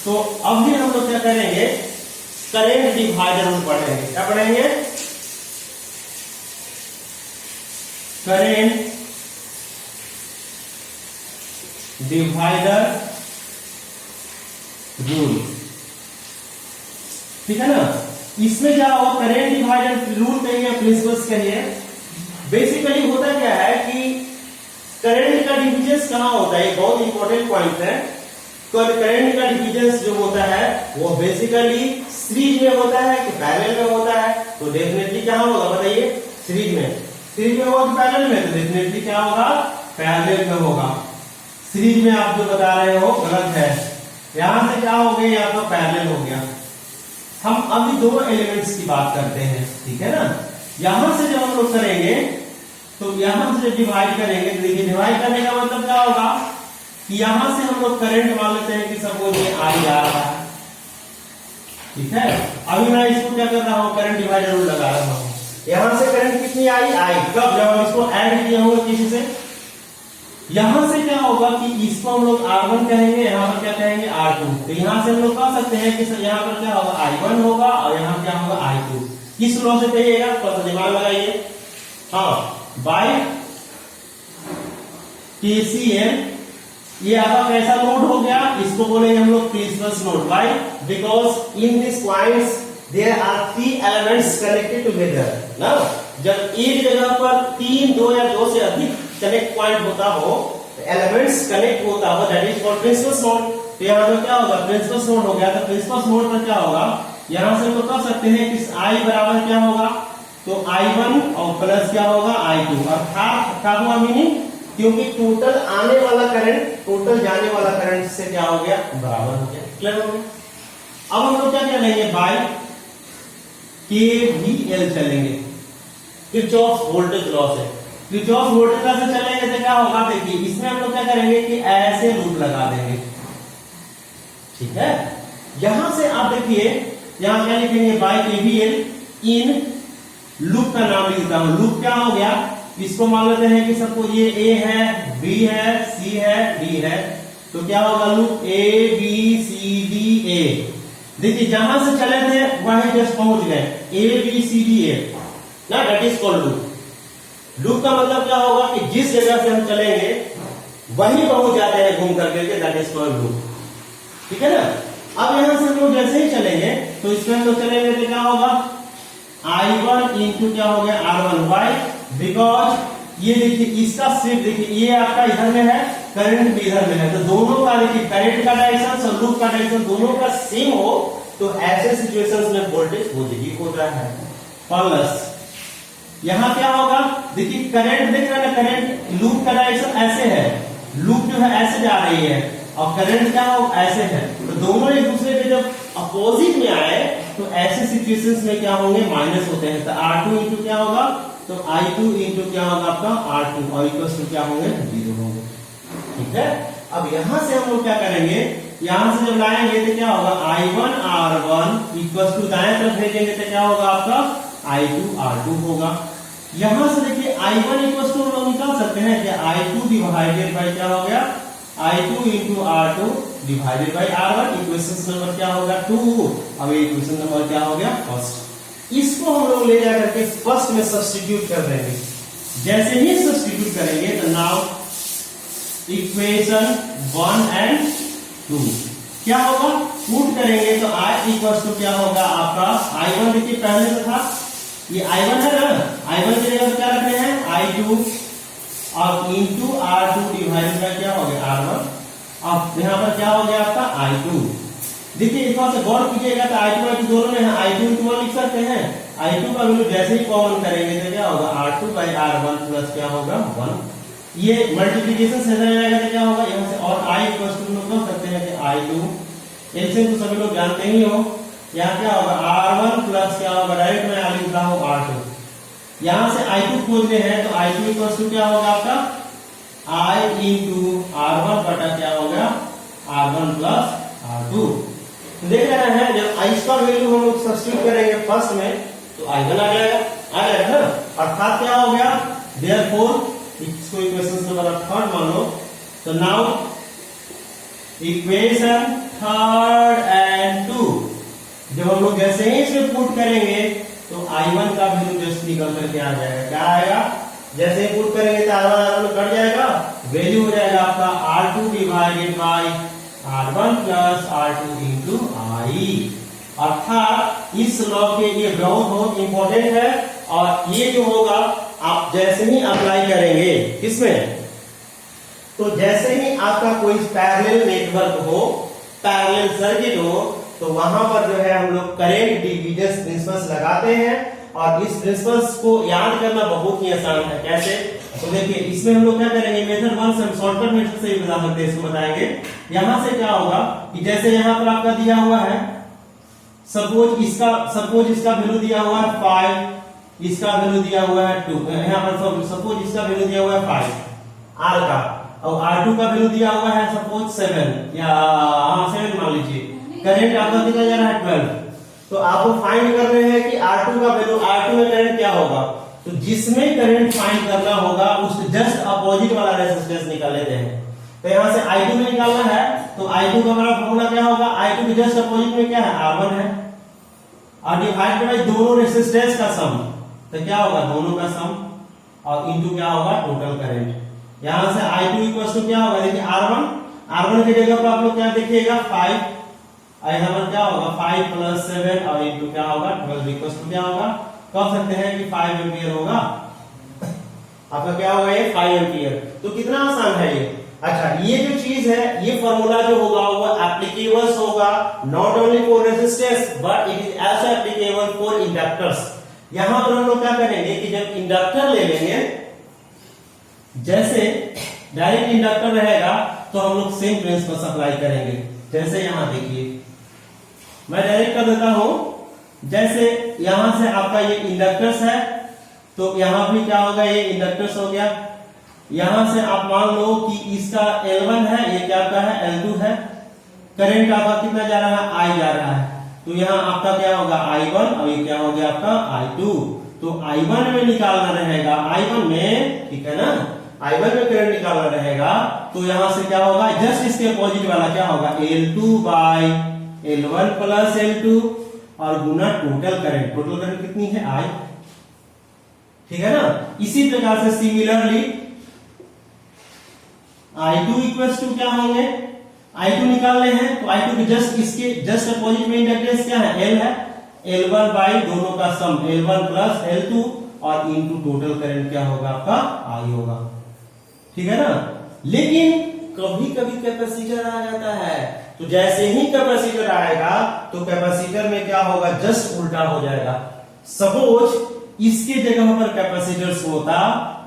तो अभी हम लोग क्या करेंगे, करेंट डिवाइडर रूल पढ़ेंगे। क्या पढ़ेंगे? करेंट डिवाइडर रूल, ठीक है ना। इसमें क्या होगा, करेंट डिवाइडर रूल कहिए, प्रिंसिपल्स कहिए। बेसिकली होता क्या है कि करंट का डिविजन कहां होता है, बहुत इंपॉर्टेंट पॉइंट है। तो करंट का डिविजन जो होता है वो बेसिकली सीरीज में होता है कि पैरेलल में होता है। तो डेफिनेटली क्या होगा बताइए, सीरीज में। सीरीज में होगा कि पैरेलल में? तो डेफिनेटली क्या होगा, पैरेलल में होगा। सीरीज में आप जो बता रहे हो गलत है। यहां से क्या हो गया, या तो पैरेलल हो गया। हम अभी दो एलिमेंट्स की बात करते हैं, ठीक है ना। यहां से जब हम लोग करेंगे तो यहां से डिवाइड करेंगे तो देखिए डिवाइड करने का मतलब क्या होगा कि यहां से हम लोग करंट मान लेते हैं कि सपोज ये आई आ रहा है, ठीक है। अभी मैं इसको क्या कर रहा हूं, करंट डिवाइडर रूल लगा रहा हूं। यहां से करंट कितनी आई, कब, जब हम इसको ऐड किया होगा किसी से। यहां से क्या होगा कि इसको हम लोग R1 कहेंगे, यहां पर क्या कहेंगे R2। तो यहां से हम लोग कह सकते हैं कि यहां पर क्या होगा, I1 होगा और यहां क्या होगा I2। किस लॉ से कहिएगा, थोड़ा दिमाग लगाइए। हाँ, बाय KCL। ये आपका कैसा नोड हो गया, इसको बोलेंगे हम लोग principals node. Why? Because in this points there are 3 elements connected together ना। जब एक जगह पर 3, 2 या 2 से अधिक कनेक्ट पॉइंट होता हो, एलिमेंट्स कनेक्ट होता हो, that is called principles node. तो यहां पर क्या होगा, प्रिंसिपल्स नोड हो गया। तो प्रिंसिपल्स नोड पर क्या होगा, यहां से हम लोग कह सकते हैं कि I बराबर क्या होगा, तो I1 और प्लस क्या होगा I2। अर्थात क्या हुआ मीनिंग, क्योंकि टोटल आने वाला करंट टोटल जाने वाला करंट से क्या हो गया, बराबर हो गया। क्लियर हो गया। अब हम लोग क्या चलेंगे, बाय KVL चलेंगे, किरचॉफ वोल्टेज लॉ से। किरचॉफ वोल्टेज लॉ से चलेंगे तो क्या होगा, देखिए इसमें हम लोग क्या करेंगे कि ऐसे लूप लगा देंगे, ठीक है। यहां से आप देखिए यहां क्या लिखेंगे, बाय KVL इन लूप का नाम लिखता हूं। लूप क्या हो गया, इसको मान लेते हैं कि सबको ये A है, B है, C है, D है। तो क्या होगा, लूप ABCDA। देखिए जहां से चले थे वहीं जस्ट पहुंच गए, ABCDA ना, that is called loop. Loop का मतलब क्या होगा कि जिस जगह से हम चलेंगे वहीं पहुंच जाते हैं घूम करके, दैट इज कॉल्ड लूप, ठीक है ना। अब यहां से हम लोग जैसे ही चलेंगे तो इसमें हम लोग चलेंगे तो क्या होगा, I1 इंटू क्या हो गया R1। वाई? बिकॉज ये देखिए इसका सिर्फ देखिए ये आपका इधर में है, करंट भी इधर में है। तो दोनों का देखिए करंट का डायरेक्शन और लूप का डायरेक्शन दोनों का सेम हो तो ऐसे सिचुएशंस में वोल्टेज पॉजिटिव होता है। प्लस यहां क्या होगा, देखिए करंट देख रहे हैं, करंट लूप का डायरेक्शन ऐसे है, लूप जो है ऐसे जा रही है और करंट क्या हो ऐसे है। तो दोनों एक दूसरे के जब अपोजिट में आए तो ऐसे सिचुएशंस में क्या होंगे, माइनस होते हैं। तो R2 इंटू क्या होगा, तो I2 इंटू क्या होगा आपका R2 और इक्वल टू क्या होंगे, 0 होंगे, ठीक है। अब यहां से हम लोग क्या करेंगे, यहां से जब लाएंगे तो क्या होगा, I1 R1 इक्वल टू दाएं तरफ भेजेंगे तो क्या होगा आपका I2 R2 होगा। यहां से देखिए I1 इक्वल टू हम लोग निकाल सकते हैं कि I2 डिवाइडेड बाई क्या हो गया, I2 into R2 divided by R1। Equation number क्या होगा 2। अब ये इक्वेशन नंबर क्या हो गया फर्स्ट। इसको हम लोग ले जाकर के फर्स्ट में सब्स्टिट्यूट कर देंगे। जैसे ही सब्स्टिट्यूट करेंगे तो नाउ इक्वेशन 1 एंड 2 क्या होगा, पुट करेंगे तो I इक्वल टू क्या होगा आपका I1। देखिए पहले तो था ये I1 है ना, I1 की जगह क्या रखने हैं I2 और इंटू R2 डिवाइडेड बाय क्या हो गया R1। अब यहाँ पर क्या हो गया आपका I2। देखिए इस बात से गौर कीजिएगा तो I2 I2 दोनों में है, I2 इंटू 1 लिख सकते हैं। I2 का वैल्यू जैसे ही कॉमन करेंगे तो क्या होगा R2 बाई R1 प्लस क्या होगा 1। ये मल्टीप्लिकेशन से जाएगा तो क्या होगा, यहाँ से और I इक्वल टू लोग कह सकते हैं कि I2 एलसीएम तो सभी लोग जानते ही हो। यहाँ क्या होगा R1 प्लस क्या होगा, डायरेक्ट मैं लिख रहा हूँ R2। यहां से I2 खोजने हैं तो I2 इक्वल टू क्या होगा आपका I इंटू R1 बटा क्या होगा R1 प्लस R2। देख रहे हैं जब I का वैल्यू हम लोग सब्स्टिट्यूट करेंगे फर्स्ट में तो I1 आ जाएगा। आ जाएगा ना। अर्थात क्या हो गया, देयरफॉर इसको इक्वेशन नंबर 3 मान लो। तो नाउ इक्वेशन 3 एंड 2 जब हम लोग जैसे ही इसमें पुट करेंगे तो I1 का वैल्यू जस्ट निकल करके आ जाएगा। क्या आएगा, जैसे ही पुट करेंगे तो R1 कट जाएगा, वैल्यू हो जाएगा आपका R2 divided by R1 plus R2 into I। अर्थात इस लॉ के लिए बहुत इंपॉर्टेंट है, और ये जो होगा आप जैसे ही अप्लाई करेंगे किसमें, तो जैसे ही आपका कोई पैरेलल नेटवर्क हो, पैरेलल सर्किट हो, तो वहां पर जो है हम लोग करेंट डिविजन प्रिंसिपल्स लगाते हैं, और इस प्रिंसिपल्स को याद करना बहुत ही आसान है। कैसे, तो देखिए इसमें हम लोग क्या करेंगे, मेथड 1 से शॉर्टकट मेथड से बता सकते हैं, इसको बताएंगे। यहां से क्या होगा कि जैसे यहां पर आपका दिया हुआ है, सपोज इसका वैल्यू दिया हुआ है 5, इसका वैल्यू दिया हुआ है 2, यहाँ पर सपोज इसका वैल्यू दिया हुआ है 5 आर का, और R2 का वैल्यू दिया हुआ है सपोज 7 या 7 मान लीजिए। करंट आपका कितना जा रहा है 12। तो आपको फाइंड कर रहे हैं कि R2 का वैल्यू, R2 में करंट क्या होगा, तो जिसमें करंट फाइंड करना होगा उसके जस्ट अपोजिट वाला रेजिस्टेंस निकाल लेते हैं। तो यहां से I2 में निकालना है, तो I2 का हमारा फॉर्मूला क्या होगा, I2 के जस्ट अपोजिट में क्या है, R1 है, और डिवाइड बाय दोनों रेजिस्टेंस का सम, तो क्या होगा दोनों का सम, और इनटू क्या होगा टोटल करंट। यहां से I2 इक्वल टू क्या होगा, देखिए R1 की जगह पर आप लोग क्या देखिएगा 5, यहां पर क्या होगा 5 प्लस 7 और इनटू क्या होगा 12 इक्वल टू क्या होगा, कह सकते हैं कि 5 एम्पियर होगा। आपका क्या होगा ये 5 एम्पियर। तो कितना आसान है ये। अच्छा, ये जो चीज है, ये फॉर्मूला जो होगा वो एप्लीकेबल होगा not only for resistance but it is also applicable for inductors. यहां पर हम लोग क्या करेंगे कि जब इंडक्टर ले लेंगे, जैसे डायरेक्ट इंडक्टर रहेगा तो हम लोग सेम प्रिंसिपल अप्लाई करेंगे। जैसे यहां देखिए, मैं डायरेक्ट कर देता हूं, जैसे यहां से आपका ये इंडक्टर्स है, तो यहां भी क्या होगा, ये इंडक्टर्स हो गया। यहां से आप मान लो कि इसका L1 है, ये क्या आपका है L2 है, करंट आपका कितना जा रहा है I जा रहा है, तो यहां आपका क्या होगा I1 और ये क्या हो गया आपका I2। तो I1 में निकालना रहेगा, I1 में, ठीक है ना, I1 में करंट निकालना रहेगा, तो यहां से क्या होगा, जस्ट इसके अपोजिट वाला क्या होगा L2 bye L1 plus L2 और गुना टोटल करंट कितनी है I, ठीक है ना। इसी प्रकार से सिमिलरली I2 इक्वल्स टू क्या होंगे, I2 निकालने हैं, तो I2 के इसके जस्ट अपोजिट में इंडक्टेंस क्या है L है, L1 बाई दोनों का सम L1 प्लस L2 और इनटू टोटल करंट क्या होगा आपका I होगा, ठीक है ना। लेकिन कभी कभी कैपेसिटर आ जाता है, तो जैसे ही कैपेसिटर आएगा तो कैपेसिटर में क्या होगा, जस्ट उल्टा हो जाएगा। सपोज इसके जगह पर कैपेसिटर्स होता,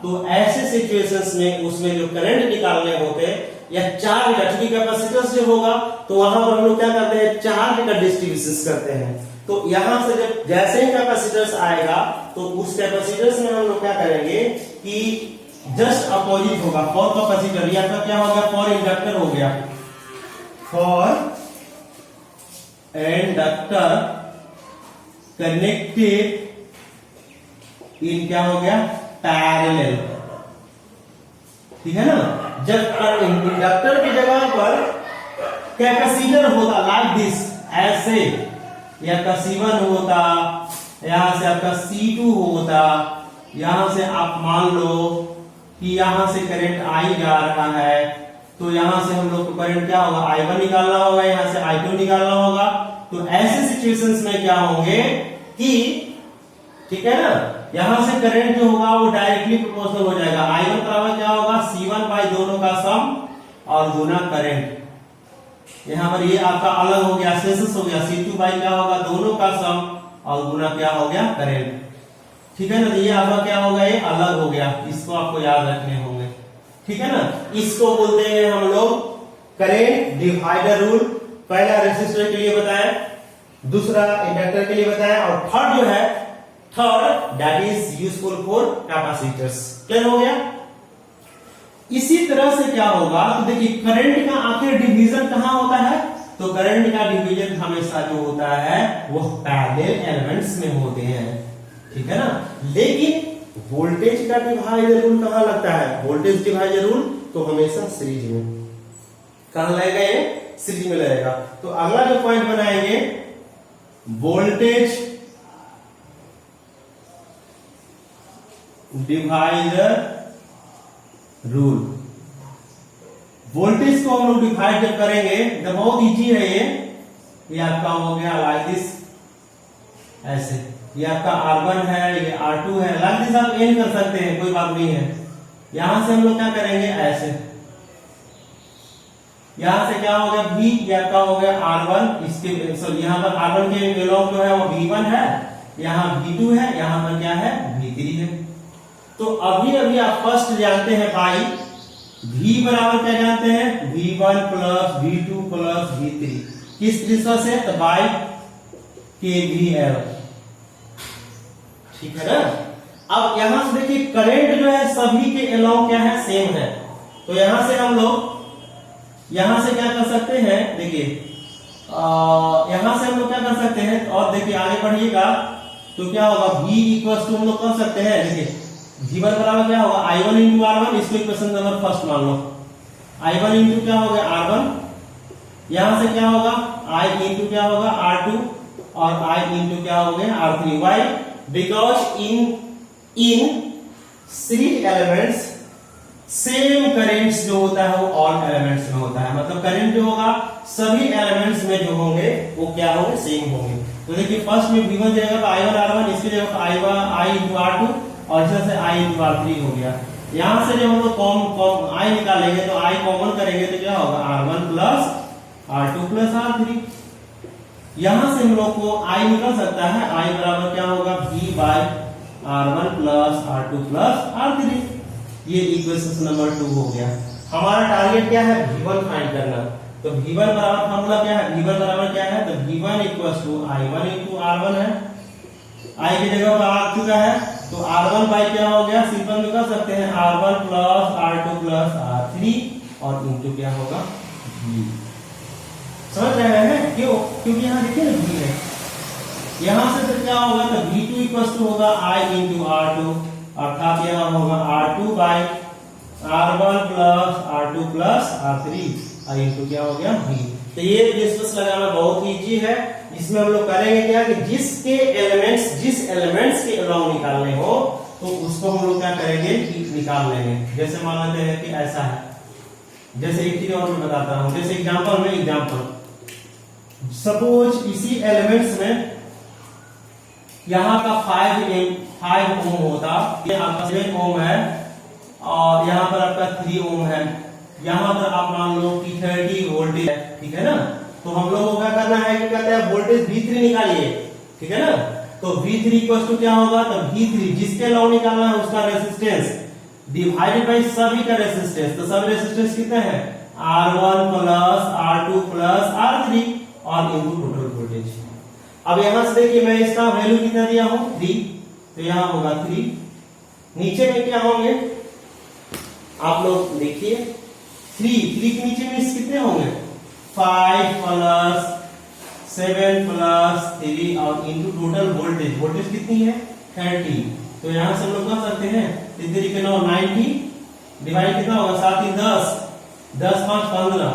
तो ऐसे सिचुएशंस में उसमें जो करंट निकालने होते या चार्ज का, क्योंकि कैपेसिटर्स जो होगा तो वहां पर हम लोग क्या करते हैं, चार्ज का डिस्ट्रीब्यूशन करते हैं। तो यहां से जब जैसे ही कैपेसिटर्स आएगा तो उस कैपेसिटर्स में हम लोग क्या करेंगे कि जस्ट अपोजिट होगा फॉर कैपेसिटर, या फिर क्या हो गया फॉर इंडक्टर हो गया, फॉर इंडक्टर कनेक्टेड इन क्या हो गया पैरेलल, ठीक है ना। जब इंडक्टर की जगह पर कैपेसिटर होता लाइक दिस ऐसे, या का C1 होता, यहां से आपका C2 होता, यहां से आप मान लो कि यहां से करंट I जा रहा है, तो यहां से हम लोग को करंट क्या होगा I1 निकालना होगा, यहां से I2 निकालना होगा। तो ऐसे सिचुएशंस में क्या होंगे कि, ठीक है ना, यहां से करंट जो होगा वो डायरेक्टली प्रोपोर्शनल हो जाएगा। I1 बराबर क्या होगा C1 बाई दोनों का सम और गुना करंट। यहां पर ये आपका अलग हो गया, सेंसस हो गया, C2 बाई क्या होगा दोनों का सम और गुना क्या हो गया करंट, ठीक है ना। ये आपका क्या होगा, ये अलग हो गया, इसको आपको याद रखने होंगे, ठीक है ना। इसको बोलते हैं हम लोग करंट डिवाइडर रूल। पहला रेसिस्टर के लिए बताया, दूसरा इंडक्टर के लिए बताया, और थर्ड जो है that is useful for capacitors. Clear हो गया। इसी तरह से क्या होगा, तो देखिए करंट का आखिर डिवीजन कहां होता है, तो करंट का डिवीजन हमेशा जो होता है वो पैरेलल एलिमेंट्स में होते हैं, ठीक है ना। लेकिन वोल्टेज का डिवाइडर रूल कहाँ लगता है? वोल्टेज डिवाइडर रूल तो हमेशा सीरीज में। कहाँ लगेगा ये? सीरीज में लगेगा। तो अगला जो पॉइंट बनाएंगे, वोल्टेज डिवाइडर रूल। वोल्टेज को हम लोग डिवाइड जब करेंगे तो बहुत इजी है ये आपका हो गया लाइक दिस, ऐसे। ये आपका R1 है, ये R2 है, लाइक दिस आप एन कर सकते हैं, कोई बात नहीं है। यहां से हम लोग क्या करेंगे? ऐसे। यहां से क्या हो गया? V, ये आपका हो गया R1, इसके सॉरी यहाँ पर R1 के वेलोग जो है वो V1 है, यहाँ V2 है, यहाँ पर क्या है? V3 है। तो अभी अभी आप फर्स्ट जानते हैं भाई, V बराबर क्या जानते हैं? V1 plus V2 plus V3। किस रिश्ता से? तो बाई KVL। ठीक है ना? अब यहां से देखिए करंट जो है सभी के अलाउ क्या है? सेम है। तो यहां से हम लोग यहां से क्या कर सकते हैं? देखिए यहां से हम लोग क्या कर सकते हैं? और देखिए आगे बढ़िएगा तो क्या होगा? V इक्वल टू हम लोग कर सकते हैं, देखिए V1 बराबर क्या होगा? I1 into R1। इसको इक्वेशन नंबर फर्स्ट मान लो। I1 इंटू क्या हो गया? R1। यहां से क्या होगा? I इंटू क्या होगा? R2 और I इंटू क्या हो गया? R3। Why? Because in series elements same currents जो होता है वो ऑल एलिमेंट्स में होता है। मतलब करंट जो होगा सभी एलिमेंट्स में जो होंगे वो क्या होंगे? सेम होंगे। तो देखिए फर्स्ट में V1 जाएगा तो I1 R1, इसकी जगह I इंटू R2 और इस तरह से I इंटू R3 हो गया। यहां से जब हम लोग I निकालेंगे तो I कॉमन करेंगे तो क्या होगा? R1 plus R2 plus R3। यहां से हम लोग को I निकल सकता है, I बराबर क्या होगा? V by R1 plus R2 plus R3। ये इक्वेशन नंबर 2 हो गया। हमारा टारगेट क्या है? V1 फाइंड करना। तो V1 बराबर फॉर्मूला क्या है? V1 बराबर क्या है? तो V1 equals to I1 into R1 है, I की जगह पर आ चुका है तो R1 बाई क्या हो गया? सिंपल में कर सकते हैं R1 plus R2 plus R3 और इंटू क्या होगा? V। समझ रहे हैं क्यों? क्योंकि यहाँ देखिए ना V है, यहां से फिर क्या होगा? तो V2 इक्वल्स टू होगा I इंटू R2, अर्थात यहाँ होगा R2 by R1 plus R2 plus R3 और इंटू क्या हो गया? V। तो ये डिस्कस लगाना बहुत इजी है। इसमें हम लोग करेंगे क्या कि जिस एलिमेंट्स के अलाउ निकालने हो तो उसको हम लोग क्या करेंगे कि निकाल लेंगे। जैसे मान लेते हैं कि ऐसा है, जैसे एक चीज और मैं बताता हूं, जैसे एग्जांपल सपोज इसी एलिमेंट्स में यहाँ का 5 ओम होता, ये आपका 7 ओम है और यहाँ पर आपका 3 ओम है। यहाँ पर आप मान लो कि 30 वोल्टेज है, ठीक है ना? तो हम लोग को क्या करना है कि कहते हैं वोल्टेज V3 निकालिए, ठीक है ना? तो V3 इक्वल टू क्या होगा? तो V3 जिसके अलाउ निकालना है उसका रेजिस्टेंस डिवाइडेड बाई सभी का रेजिस्टेंस। तो सभी रेजिस्टेंस कितने हैं? R1 plus R2 plus R3 और इनटू टोटल वोल्टेज। अब यहां से देखिए मैं इसका वैल्यू कितना दिया हूं? 3, तो यहां होगा 3। नीचे में क्या होंगे आप लोग देखिए? 3 के नीचे में कितने होंगे? 5 प्लस 7 प्लस 3 और इनटू टोटल वोल्टेज कितनी है? 30। तो यहां से हम लोग कर सकते हैं 3 3 9 90 डिवाइड कितना होगा? 7 3 10 10 5 15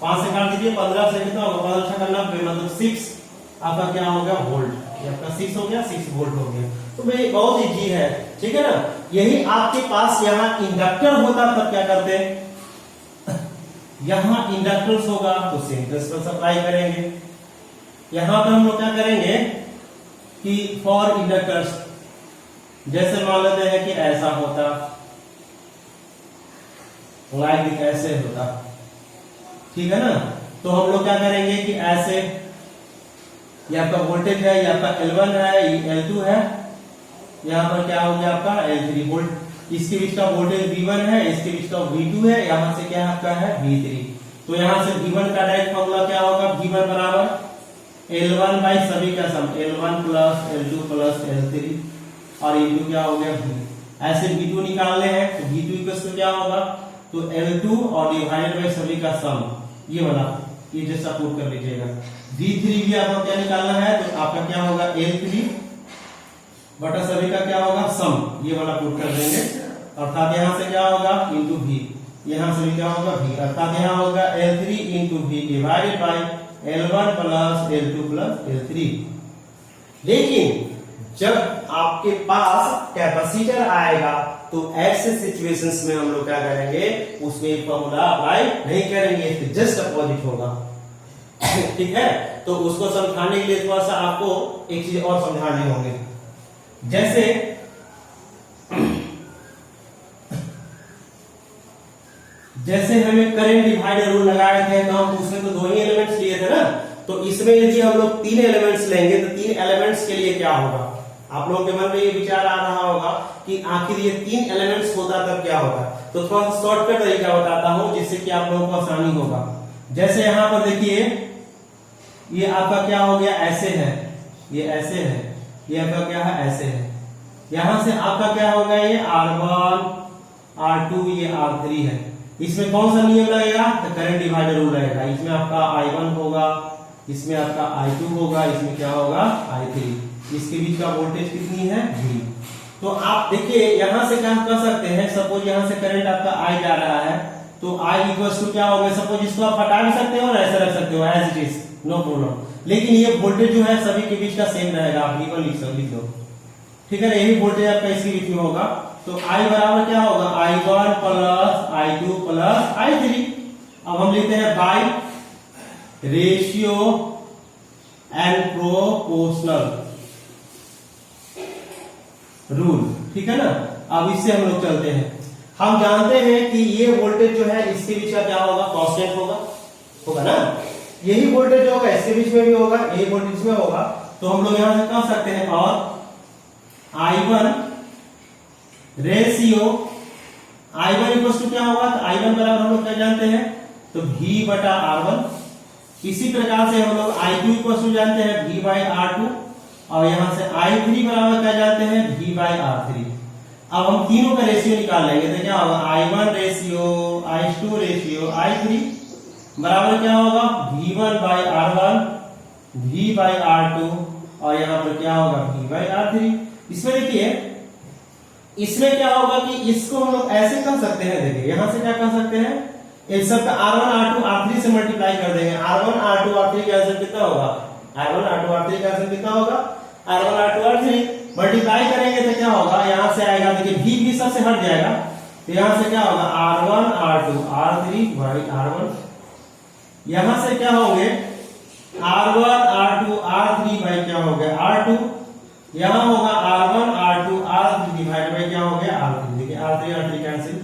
5 से काट दीजिए 15 से कितना होगा? 15 6 90 मतलब 6 आपका क्या हो गया? वोल्ट। ये आपका 6 हो गया, 6 वोल्ट हो गया। तो भाई बहुत इजी है, ठीक है ना? यही आपके पास यहाँ इंडक्टर होता तब क्या करते? यहाँ इंडक्टर्स होगा तो सेंटेंस पर सप्लाई करेंगे। यहां पर हम लोग क्या करेंगे कि फॉर इंडक्टर्स जैसे मान लेते हैं कि ऐसा होता, लाइक ऐसे होता, ठीक है ना? तो हम लोग क्या करेंगे कि ऐसे, ये आपका वोल्टेज है, ये आपका L1 है, ये L2 है, यहाँ पर क्या हो गया आपका L3 वोल्ट। इसके बीच का वोल्टेज V1 है, इसके बीच का V2 है, यहाँ से क्या आपका है V3। तो यहाँ से V1 का डायरेक्ट फॉर्मूला क्या होगा? V1 बराबर L1 बाई सभी का सम, L1 plus L2 plus L3 और इंटू क्या हो गया V। ऐसे V2 निकालने हैं तो V2 इक्वल क्या होगा? तो L2 और डिवाइडेड बाई सभी का सम, ये वाला, ये जैसा पुट कर लीजिएगा। V3 भी आपको क्या निकालना है तो आपका क्या होगा? L3 बटा सभी का क्या होगा सम, ये वाला पुट कर देंगे, अर्थात यहाँ से क्या होगा इंटू भी, यहाँ से भी क्या होगा भी, अर्थात यहाँ होगा L3 इंटू भी divided by L1 plus L2 plus L3। लेकिन जब आपके पास कैपेसिटर आएगा तो ऐसे सिचुएशंस में हम लोग क्या करेंगे, उसमें फॉर्मूला अप्लाई नहीं करेंगे, इसके जस्ट अपोजिट होगा। ठीक है, तो उसको समझाने के लिए थोड़ा सा आपको एक चीज और समझाने होंगे। जैसे हमें करंट डिवाइडर रूल लगाए थे, तो हम उसमें तो दो ही एलिमेंट्स लिए थे ना, तो इसमें यदि हम लोग तीन एलिमेंट्स लेंगे तो तीन एलिमेंट्स के लिए क्या होगा, आप लोगों के मन में ये विचार आ रहा होगा कि आखिर ये तीन एलिमेंट्स होता तब क्या होगा। तो थोड़ा सा शॉर्टकट तरीका बताता हूं जिससे कि आप लोगों को आसानी होगा। जैसे यहाँ पर देखिए, ये आपका क्या हो गया, ऐसे है, ये ऐसे है, ये आपका क्या है, ऐसे है। यहां से आपका क्या होगा, ये R1 R2 ये R3 है। इसमें कौन सा नियम लगेगा, तो करंट डिवाइडर रूल लगेगा। इसमें आपका I1 होगा, इसमें आपका I2 होगा, इसमें क्या होगा I3। इसके बीच का वोल्टेज कितनी है V। तो आप देखिए यहां से क्या कर सकते हैं, सपोज यहां से करंट आपका I जा रहा है, तो I इक्वल्स टू क्या होगा, सपोज इसको आप हटा भी सकते हो और ऐसे रख सकते हो as it is, no problem. लेकिन ये वोल्टेज जो है सभी के बीच का सेम रहेगा, आप V1 लिख दो, ठीक है ना, यही वोल्टेज आपका इसके बीच में होगा। तो I बराबर क्या होगा, I1 plus I2 plus I3। अब हम लिखते हैं by ratio and proportional rule, ठीक है ना। अब इससे हम लोग चलते हैं, हम जानते हैं कि ये वोल्टेज जो है इसके बीच का क्या होगा, कांस्टेंट होगा ना, यही वोल्टेज जो होगा इसके बीच में भी होगा, यही वोल्टेज में होगा। तो हम लोग यहां से कह सकते हैं, और I1 ratio I1 equal to क्या होगा, तो I1 बराबर हम लोग क्या जानते हैं, तो V बटा R1। इसी प्रकार से हम लोग I2 इक्वल टू जानते हैं V बाई R2, और यहां से I3 बराबर क्या जानते हैं, V बाई R3। अब हम तीनों का रेशियो निकाल लेंगे, तो क्या होगा, I1 ratio I2 ratio I3 बराबर क्या होगा, V1 by R1 V by R2, और यहां पर क्या होगा V बाई R3। इसमें देखिए, इसमें क्या होगा कि इसको हम लोग ऐसे कर सकते हैं, देखिए यहां से क्या कर सकते हैं, इन सब का R1 R2 R3 से मल्टीप्लाई कर देंगे। R1 R2 R3 का आंसर कितना होगा, R1 R2 R3 का आंसर कितना होगा, R1 R2 R3 मल्टीप्लाई करेंगे तो क्या होगा, यहां से आएगा, देखिए V सबसे हट जाएगा, तो यहां से क्या होगा R1 R2 R3 by R1। यहां से क्या होंगे R1 R2 R3 बाई क्या हो गया R2, यहां होगा R1 R2 R3 divide by क्या हो गया R3। देखिए R3 R3 cancel,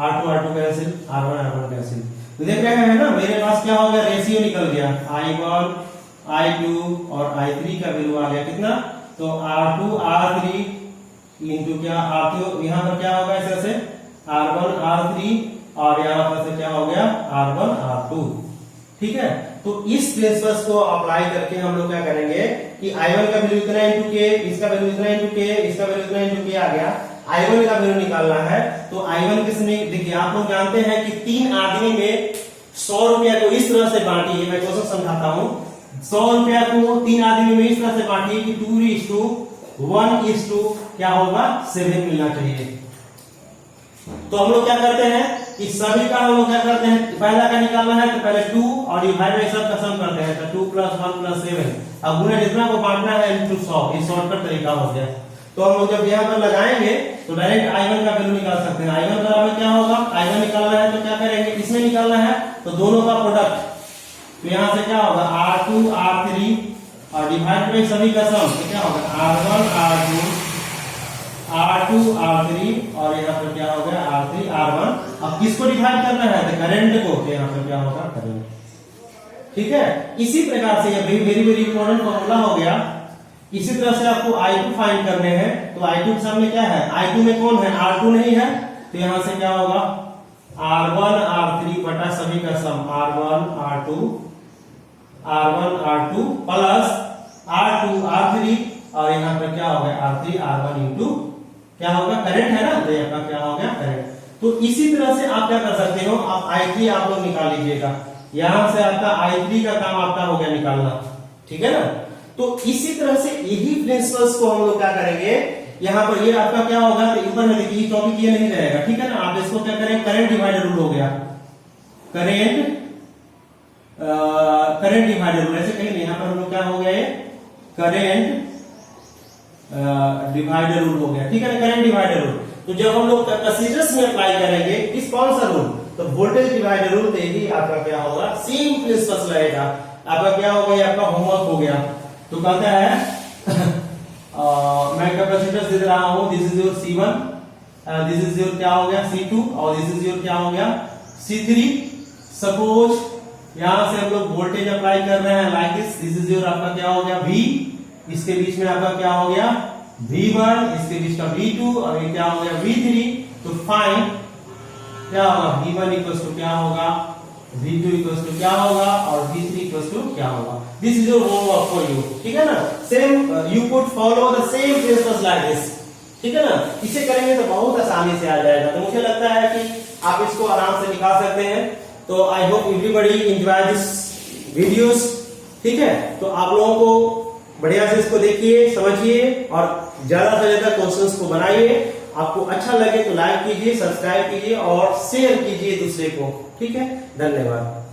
R2 R2 cancel, R1 R1 cancel. तो देख रहे हैं ना, मेरे पास क्या हो गया, रेशियो निकल गया, I1 I2 और I3 का वैल्यू आ गया कितना, तो R2 R3 इंटू क्या R2, यहां पर क्या होगा इस तरह से R1 R3, और यहां पर से क्या हो गया R1 R2, ठीक है। तो इस प्रिंसिपल्स को अप्लाई करके हम लोग क्या करेंगे कि I1 का वैल्यू इतना इंटू के, इसका वैल्यू इतना इंटू के, इसका वैल्यू इतना इंटू के आ गया, I1 का वैल्यू निकालना है। तो I1 किसने, देखिए आप लोग जानते हैं कि 3 आदमी में 100 रुपया को इस तरह से बांटी, मैं क्वेश्चन समझाता हूं, 100 रुपया को 3 आदमी में इस तरह से बांटी कि 2:1 क्या होगा 7 मिलना चाहिए। तो हम लोग क्या करते हैं कि सभी का हम लोग क्या करते हैं, पहला का निकालना है तो पहले 2 और डिवाइड बाई सब का सम करते हैं, तो 2 + 1 + 7, अब गुना जितना को बांटना है इंटू 100, ये शॉर्टकट तरीका हो गया। तो हम लोग जब यहाँ पर लगाएंगे तो डायरेक्ट I1 का वैल्यू निकाल सकते हैं। I1 बराबर क्या होगा, I1 निकालना है तो क्या करेंगे, इसमें निकालना है तो दोनों का प्रोडक्ट, तो यहाँ से क्या होगा R2 R3 और डिवाइड बाई सभी का सम, तो क्या होगा R1 R2 R2 R3, और यहाँ पर क्या हो गया R3 R1। अब किसको डिवाइड करना है, तो करंट को, तो यहाँ पर क्या होगा करंट, ठीक है। इसी प्रकार से ये वेरी वेरी इंपॉर्टेंट फॉर्मूला हो गया। इसी तरह से आपको I2 फाइंड करने हैं, तो I2 के सामने क्या है, I2 में कौन है, R2 नहीं है, तो यहां से क्या होगा R1 R3 बटा सभी का सम R1 R2 plus R2 R3, और यहाँ पर क्या होगा R3 R1 इंटू क्या होगा करंट है ना, तो यहाँ पर क्या हो गया करंट। तो इसी तरह से आप क्या कर सकते हो, आप I3 आप लोग निकाल लीजिएगा, यहां से आपका I3 का काम आपका हो गया निकालना, ठीक है ना। तो इसी तरह से यही प्रिंसिपल्स को हम लोग क्या करेंगे, यहाँ पर ये आपका क्या होगा, तो ऊपर में देखिए टॉपिक ये नहीं रहेगा, ठीक है ना। आप इसको क्या करें, करंट डिवाइडर रूल हो गया, करंट डिवाइडर रूल ऐसे कहेंगे। यहाँ पर हम लोग क्या हो गया, ये करंट डिवाइडर रूल हो गया, ठीक है ना, करंट डिवाइडर रूल। तो जब हम लोग कैपेसिटर्स में अप्लाई करेंगे इस कौन सा रूल, तो वोल्टेज डिवाइडर रूल, तो यही आपका क्या होगा, सेम प्रिंसिपल्स रहेगा। आपका क्या होगा, ये आपका होमवर्क हो गया। तो कहता है मैं कैपेसिटर्स दे रहा हूं, this is your C1, this is your क्या हो गया C2, और दिस इज योर क्या हो गया C3। सपोज यहां से हम लोग वोल्टेज अप्लाई कर रहे हैं लाइक दिस इज योर आपका क्या हो गया V, इसके बीच में आपका क्या हो गया V1, इसके बीच का V2, और ये क्या हो गया V3। तो फाइंड क्या होगा, V1 इक्वल्स टू क्या होगा, V2 इक्वल्स टू क्या होगा, और V3 इक्वल्स टू क्या होगा। This is your homework for you, ठीक है ना। Same you could follow the same principles like this, ठीक है ना। इसे करेंगे तो बहुत आसानी से आ जाएगा। तो मुझे लगता है कि आप इसको आराम से निकाल सकते हैं। तो I hope everybody enjoy this videos, ठीक है। तो आप लोगों को बढ़िया से इसको देखिए, समझिए, और ज्यादा से ज्यादा क्वेश्चंस को बनाइए। आपको अच्छा लगे तो लाइक कीजिए, सब्सक्राइब कीजिए और शेयर कीजिए दूसरे को, ठीक है। धन्यवाद।